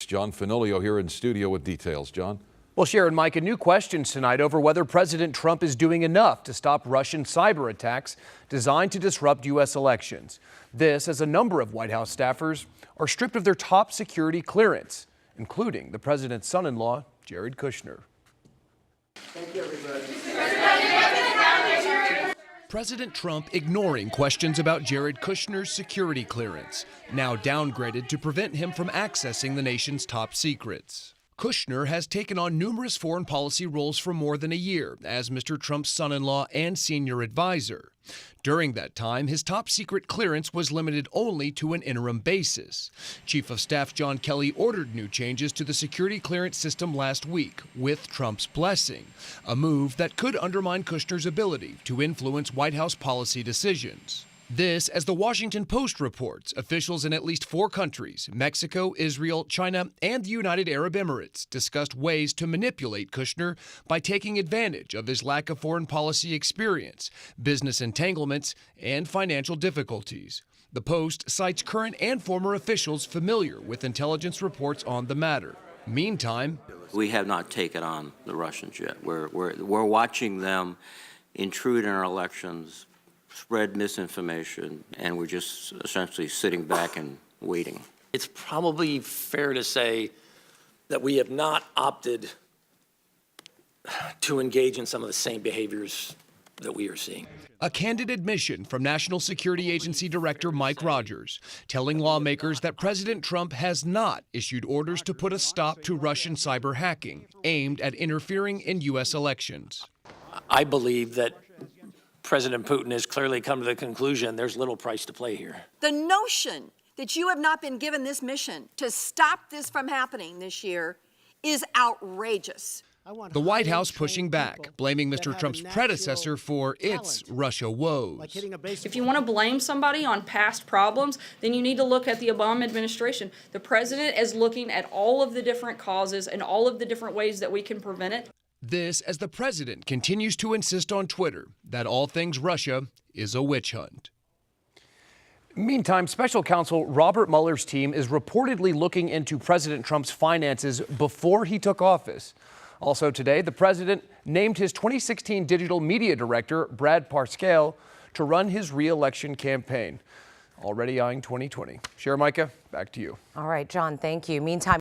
John Fenolio here in studio with details. John? Well, Sharon, Mike, new questions tonight over whether President Trump is doing enough to stop Russian cyber attacks designed to disrupt U.S. elections. This as a number of White House staffers are stripped of their top security clearance, including the president's son-in-law, Jared Kushner. Thank you, everybody. President Trump ignoring questions about Jared Kushner's security clearance, now downgraded to prevent him from accessing the nation's top secrets. Kushner has taken on numerous foreign policy roles for more than a year as Mr. Trump's son-in-law and senior advisor. During that time, his top secret clearance was limited only to an interim basis. Chief of Staff John Kelly ordered new changes to the security clearance system last week with Trump's blessing, a move that could undermine Kushner's ability to influence White House policy decisions. This, as the Washington Post reports, officials in at least 4 countries, Mexico, Israel, China, and the United Arab Emirates, discussed ways to manipulate Kushner by taking advantage of his lack of foreign policy experience, business entanglements, and financial difficulties. The Post cites current and former officials familiar with intelligence reports on the matter. Meantime, we have not taken on the Russians yet. We're watching them intrude in our elections, spread misinformation, and we're just essentially sitting back and waiting. It's probably fair to say that we have not opted to engage in some of the same behaviors that we are seeing. A candid admission from National Security Agency Director Mike Rogers, telling lawmakers that President Trump has not issued orders to put a stop to Russian cyber hacking aimed at interfering in U.S. elections. I believe that President Putin has clearly come to the conclusion there's little price to play here. The notion that you have not been given this mission to stop this from happening this year is outrageous. The White House pushing back, blaming Mr. Trump's predecessor for its Russia woes. If you want to blame somebody on past problems, then you need to look at the Obama administration. The president is looking at all of the different causes and all of the different ways that we can prevent it. This as the president continues to insist on Twitter that all things Russia is a witch hunt. Meantime, special counsel Robert Mueller's team is reportedly looking into President Trump's finances before he took office. Also today, the president named his 2016 digital media director, Brad Parscale, to run his re-election campaign. Already eyeing 2020. Sharon, Micah, back to you. All right, John, thank you. Meantime,